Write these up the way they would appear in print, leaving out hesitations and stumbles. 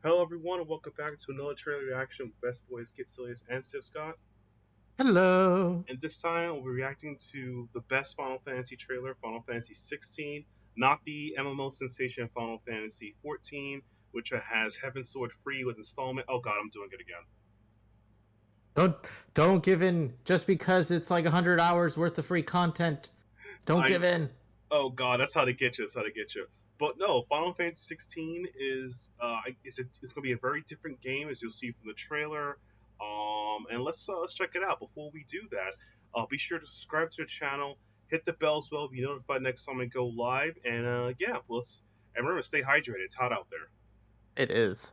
Hello, everyone, and welcome back to another trailer reaction with Best Boys Getselious and Sithscott. Hello. And this time, we'll be reacting to the best Final Fantasy trailer, Final Fantasy XVI, not the MMO sensation Final Fantasy XIV, which has Heaven Sword free with installment. Oh god, I'm doing it again. Don't don't give in just because it's like 100 hours worth of free content. Don't I give in. Oh god, that's how to get you. That's how to get you. But no, Final Fantasy 16 it's going to be a very different game as you'll see from the trailer. And let's check it out. Before we do that, be sure to subscribe to the channel, hit the bell as well, be notified next time I go live. And yeah, and remember, stay hydrated. It's hot out there. It is.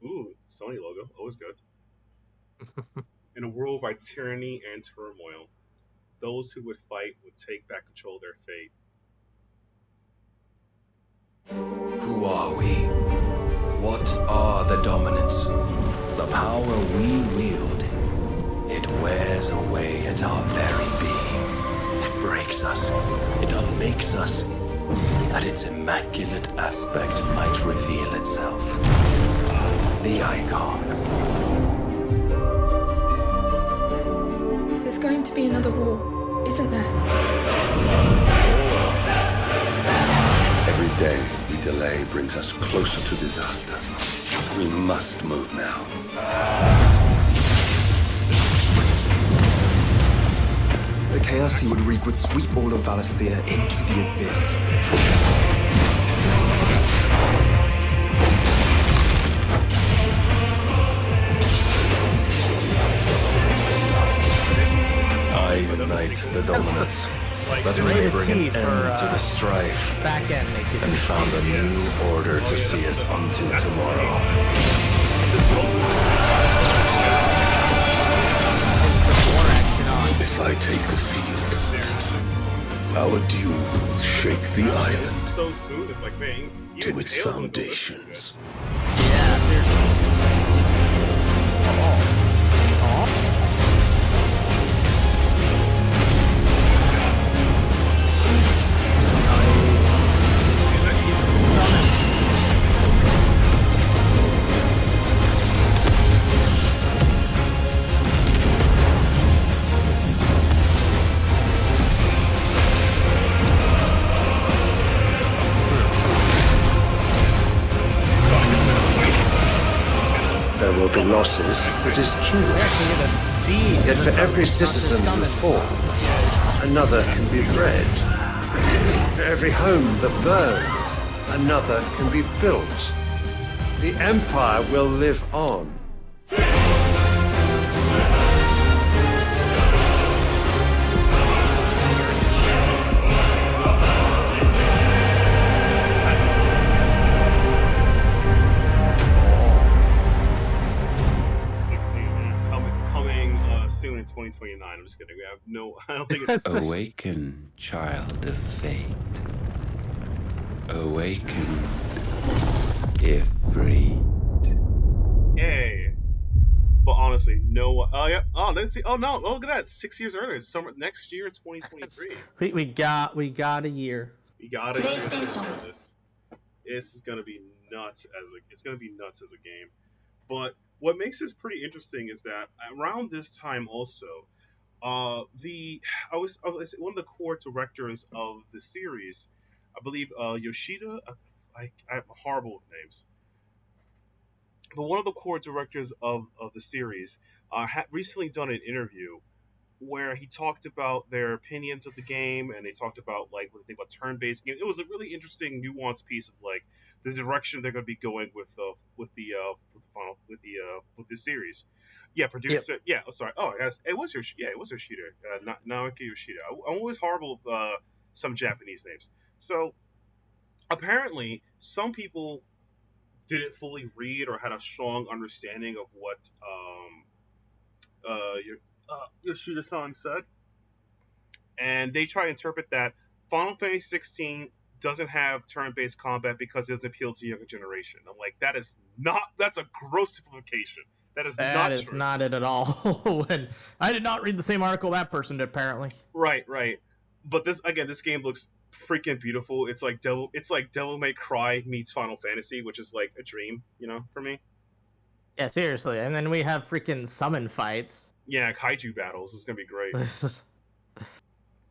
Ooh, Sony logo, always good. In a world by tyranny and turmoil, those who would fight would take back control of their fate. Who are we? What are the dominants? The power we wield, it wears away at our very being. It breaks us. It unmakes us, that its immaculate aspect might reveal itself. The icon. There's going to be another war, isn't there? Every day we delay brings us closer to disaster. We must move now. The chaos he would wreak would sweep all of Valisthea into the abyss. I unite the dominants, that we may bring an end to the strife, Back end make it and found a new order to see us unto tomorrow. If I take the field, our duel will shake the island So smooth, it's like, man, to its foundations. There will be losses, it is true. Yet for every citizen who falls, another can be bred. For every home that burns, another can be built. The Empire will live on. Coming soon in 2029. I'm just kidding. We have no. I don't think it's. Awaken, child of fate. Awaken, Ifrit. Yay. But honestly, no. Oh yeah. Oh, let's see. Oh no. Oh, look at that. 6 years earlier. Summer next year, 2023. we got a year. We gotta do this. This is gonna be nuts it's gonna be nuts as a game. But what makes this pretty interesting is that around this time also, I was one of the core directors of the series. I believe Yoshida. I'm horrible with names, but one of the core directors of the series had recently done an interview where he talked about their opinions of the game, and they talked about like what they think about turn-based game. It was a really interesting, nuanced piece of like the direction they're going to be going with the series. Yeah, producer. Yeah, oh, sorry. Oh, it was Yoshida. Yeah, it was Yoshida. Naoki Yoshida. I'm always horrible with some Japanese names. So apparently, some people didn't fully read or had a strong understanding of what Yoshida-san said, and they try to interpret that Final Fantasy 16 doesn't have turn-based combat because it doesn't appeal to younger generation. I'm like, that's a gross simplification. That is That not is true. not it at all. When I did not read the same article that person did, apparently. Right. But this game looks freaking beautiful. It's like Devil May Cry meets Final Fantasy, which is like a dream, for me. Yeah, seriously. And then we have freaking summon fights. Yeah, kaiju battles is gonna be great.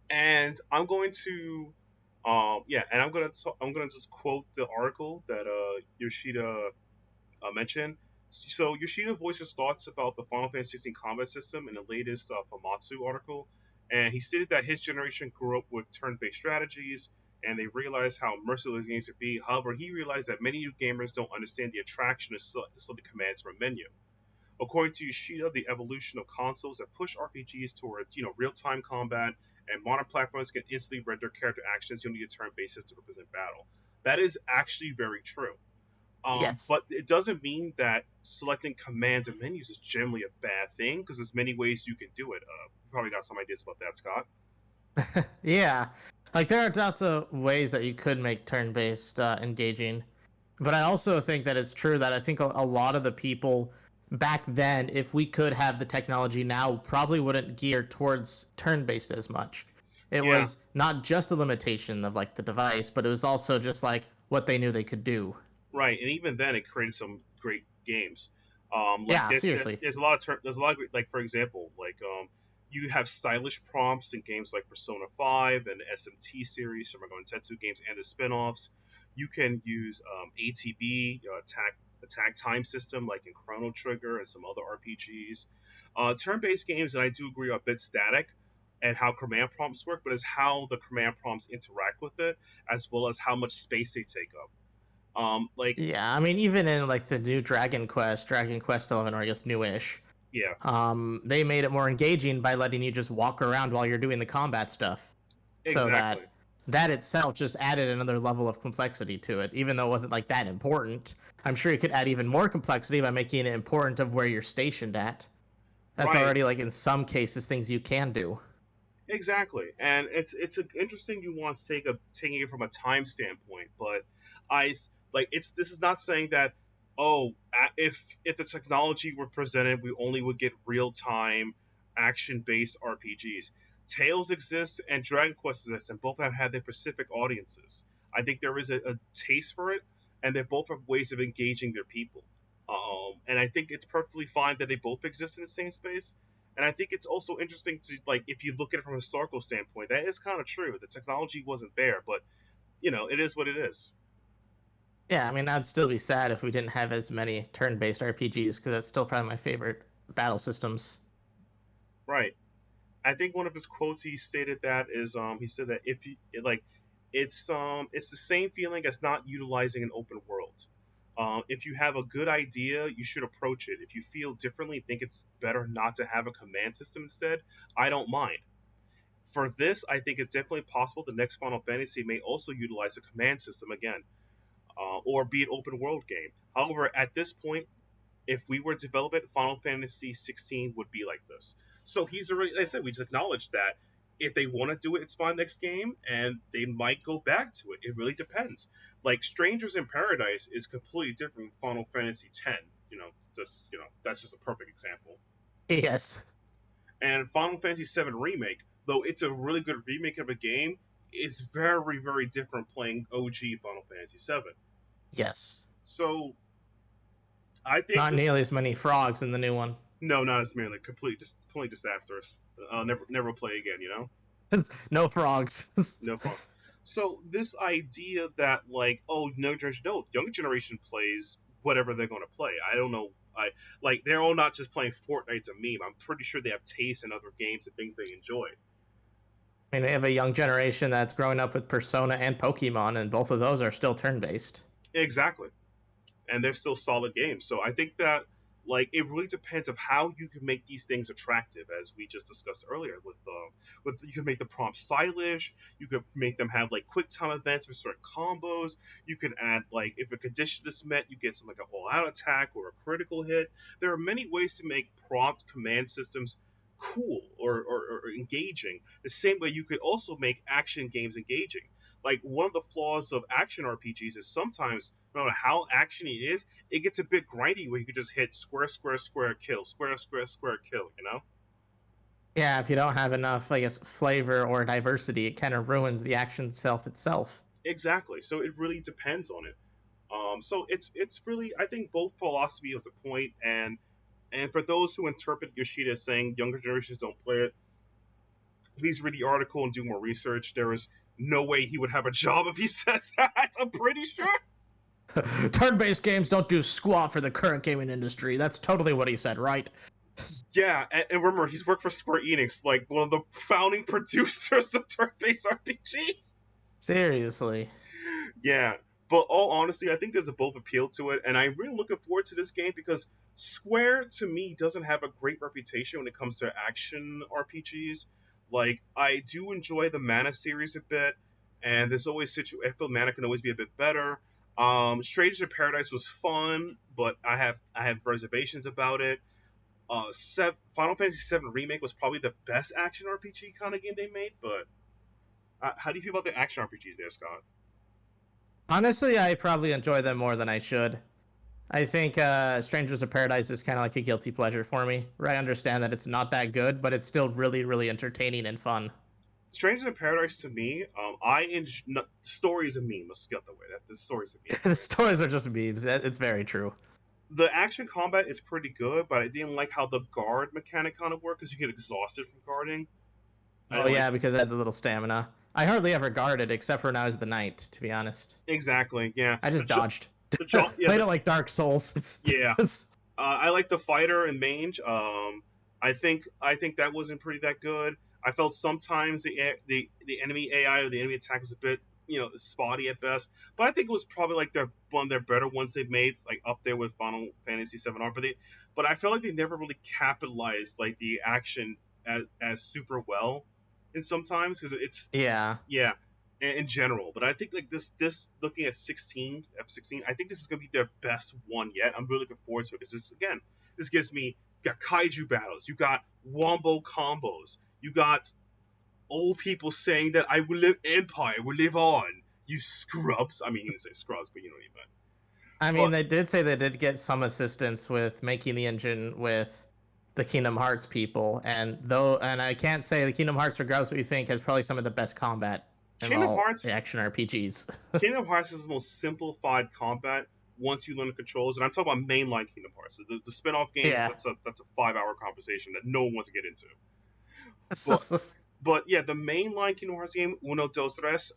And I'm going to, and I'm gonna just quote the article that Yoshida mentioned. So Yoshida voices thoughts about the Final Fantasy XVI combat system in the latest Famitsu article, and he stated that his generation grew up with turn-based strategies, and they realized how merciless games could be. However, he realized that many new gamers don't understand the attraction of selecting commands from a menu. According to Yoshida, the evolution of consoles have pushed RPGs towards, real-time combat, and modern platforms can instantly render character actions using a turn-based system to represent battle. That is actually very true. Yes. But it doesn't mean that selecting commands and menus is generally a bad thing, because there's many ways you can do it. You probably got some ideas about that, Scott. Yeah. Like, there are lots of ways that you could make turn-based engaging. But I also think that it's true that I think a lot of the people back then, if we could have the technology now, probably wouldn't gear towards turn-based as much. It Yeah. was not just a limitation of, like, the device, but it was also just, like, what they knew they could do. Right, and even then, it created some great games. Yeah, seriously. There's a lot of like, for example, like you have stylish prompts in games like Persona 5 and the SMT series, Super Mario Tetsu games, and the spin-offs. You can use ATB, attack time system, like in Chrono Trigger and some other RPGs. Turn-based games, and I do agree, are a bit static and how command prompts work, but it's how the command prompts interact with it, as well as how much space they take up. Yeah, I mean, even in, like, the new Dragon Quest 11, or I guess newish, Yeah, they made it more engaging by letting you just walk around while you're doing the combat stuff. So exactly. that itself just added another level of complexity to it, even though it wasn't, like, that important. I'm sure you could add even more complexity by making it important of where you're stationed at. That's Right, already, like, in some cases, things you can do. exactly. And it's an interesting nuance taking it from a time standpoint, but I like it's this is not saying that if the technology were presented, we only would get real time action based RPGs. Tales exist and Dragon Quest exists, and both have had their specific audiences. I think there is a taste for it, and they both have ways of engaging their people. And I think it's perfectly fine that they both exist in the same space. And I think it's also interesting to, like, if you look at it from a historical standpoint, that is kind of true. The technology wasn't there, but it is what it is. Yeah, I mean, I'd still be sad if we didn't have as many turn-based RPGs, because that's still probably my favorite battle systems. Right. I think one of his quotes he stated that is he said that if you like it's the same feeling as not utilizing an open world. If you have a good idea, you should approach it. If you feel differently, think it's better not to have a command system instead, I don't mind. For this, I think it's definitely possible the next Final Fantasy may also utilize a command system again, or be an open world game. However, at this point, if we were to develop it, Final Fantasy 16 would be like this. So he's already, like I said, we just acknowledged that if they want to do it, it's fine next game, and they might go back to it. It really depends. Like Strangers in Paradise is completely different from Final Fantasy 10. That's just a perfect example. Yes. And Final Fantasy 7 remake, though it's a really good remake of a game, is very very different playing OG Final Fantasy 7. Yes. So I think Not this nearly as many frogs in the new one. No, not as merely completely disastrous. I'll never play again. No frogs. No fun. So this idea that young generation plays whatever they're going to play. I don't know. They're all not just playing Fortnite's a meme. I'm pretty sure they have taste in other games and things they enjoy. I mean, they have a young generation that's growing up with Persona and Pokemon, and both of those are still turn-based. Exactly. And they're still solid games. So I think that it really depends of how you can make these things attractive, as we just discussed earlier. With you can make the prompts stylish. You could make them have quick time events with certain combos. You can add if a condition is met, you get something like an all-out attack or a critical hit. There are many ways to make prompt command systems cool or engaging. The same way you could also make action games engaging. One of the flaws of action RPGs is sometimes, no matter how actiony it is, it gets a bit grindy where you could just hit square, square, square, kill, square, square, square, kill, Yeah, if you don't have enough, I guess, flavor or diversity, it kind of ruins the action itself. Exactly. So it really depends on it. So it's really, I think both philosophy of the point, and for those who interpret Yoshida as saying younger generations don't play it, please read the article and do more research. There is no way he would have a job if he says that. I'm pretty sure. Turn-based games don't do squat for the current gaming industry. That's totally what he said, right? Yeah, and remember, he's worked for Square Enix, like one of the founding producers of turn-based RPGs. Seriously. Yeah, but all honesty, I think there's a both appeal to it, and I'm really looking forward to this game because Square, to me, doesn't have a great reputation when it comes to action RPGs. Like, I do enjoy the Mana series a bit, and there's always I feel Mana can always be a bit better. Strangers in Paradise was fun, but I have reservations about it. Final Fantasy VII Remake was probably the best action RPG kind of game they made, but how do you feel about the action RPGs there, Scott? Honestly, I probably enjoy them more than I should. I think Strangers of Paradise is kind of like a guilty pleasure for me, where I understand that it's not that good, but it's still really, really entertaining and fun. Strangers in Paradise to me, the story is a meme. Let's get that way. The story is a meme. The stories are just memes. It's very true. The action combat is pretty good, but I didn't like how the guard mechanic kind of worked because you get exhausted from guarding. Oh yeah, because I had the little stamina. I hardly ever guarded except for when I was the knight, to be honest. Exactly. Yeah. I just dodged. Yeah, Played it like Dark Souls. Yeah. I like the fighter and mange. I think that wasn't pretty that good. I felt sometimes the enemy AI or the enemy attack was a bit spotty at best, but I think it was probably like one of their better ones they've made, like up there with Final Fantasy VII R. But I felt like they never really capitalized like the action as super well, and sometimes because it's yeah in general. But I think like this looking at F16, I think this is gonna be their best one yet. I'm really looking forward to it because this gives me, you got kaiju battles, you got wombo combos, you got old people saying that Empire will live on. You scrubs. I mean, you didn't say scrubs, but you know what I meant. I mean, they did say they did get some assistance with making the engine with the Kingdom Hearts people, and I can't say the Kingdom Hearts, regardless of what you think, has probably some of the best combat in all the action RPGs. Kingdom Hearts is the most simplified combat once you learn the controls, and I'm talking about mainline Kingdom Hearts. The spin-off games, that's a 5-hour conversation that no one wants to get into. But yeah, the mainline Kingdom Hearts game, Uno, Dos, Tres,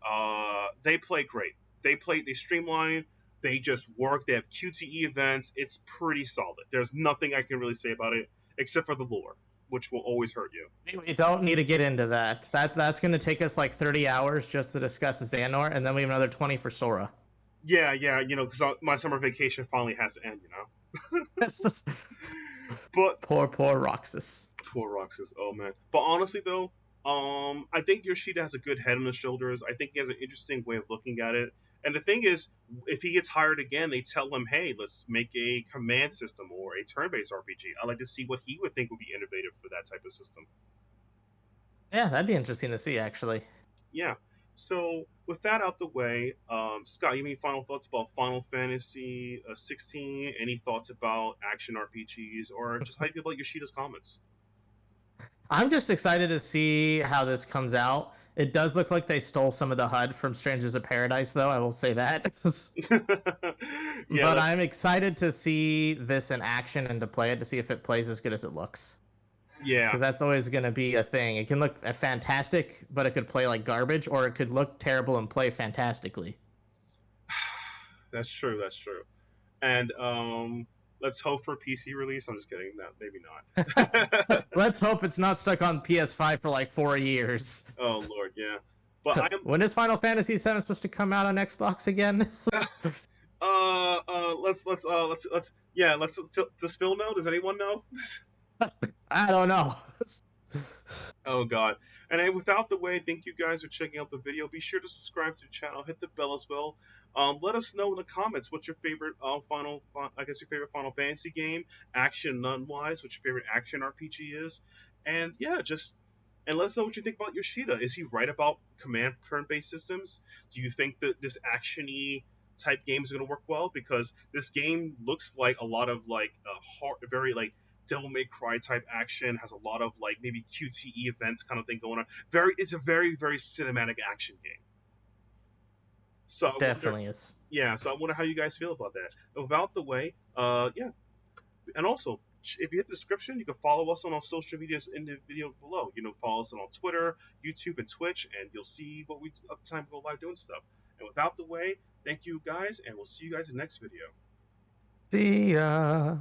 they play great. They streamline, they just work, they have QTE events, it's pretty solid. There's nothing I can really say about it, except for the lore, which will always hurt you. We don't need to get into that. That's going to take us like 30 hours just to discuss Xehanort, and then we have another 20 for Sora. Yeah, because my summer vacation finally has to end, But poor Roxas. Poor Roxas, oh man. But honestly though, I think Yoshida has a good head on his shoulders. I think he has an interesting way of looking at it. And the thing is, if he gets hired again, they tell him, hey, let's make a command system or a turn-based RPG. I'd like to see what he would think would be innovative for that type of system. Yeah, that'd be interesting to see, actually. Yeah. So, with that out the way, Scott, you have any final thoughts about Final Fantasy 16? Any thoughts about action RPGs? Or just how you feel about Yoshida's comments? I'm just excited to see how this comes out. It does look like they stole some of the HUD from Strangers of Paradise, though. I will say that. But I'm excited to see this in action and to play it to see if it plays as good as it looks. Yeah. Because that's always going to be a thing. It can look fantastic, but it could play like garbage, or it could look terrible and play fantastically. That's true. And let's hope for a PC release. I'm just kidding. No, maybe not. Let's hope it's not stuck on PS5 for like 4 years. Oh Lord, yeah. But when is Final Fantasy VII supposed to come out on Xbox again? Does Phil know? Does anyone know? I don't know. Oh God. And without the way, thank you guys for checking out the video. Be sure to subscribe to the channel, hit the bell as well. Let us know in the comments what's your favorite your favorite Final Fantasy game, action none-wise, what your favorite action RPG is. And yeah, and let us know what you think about Yoshida. Is he right about command turn-based systems? Do you think that this action-y type game is going to work well? Because this game looks like a lot of like very like Devil May Cry type action, has a lot of like maybe QTE events kind of thing going on. It's a very cinematic action game. So I wonder, Definitely is. yeah. So I wonder how you guys feel about that. And without the way, yeah. And also, if you hit the description, you can follow us on our social medias in the video below. Follow us on Twitter, YouTube, and Twitch, and you'll see what we up time to go live doing stuff. And without the way, thank you guys, and we'll see you guys in the next video. See ya.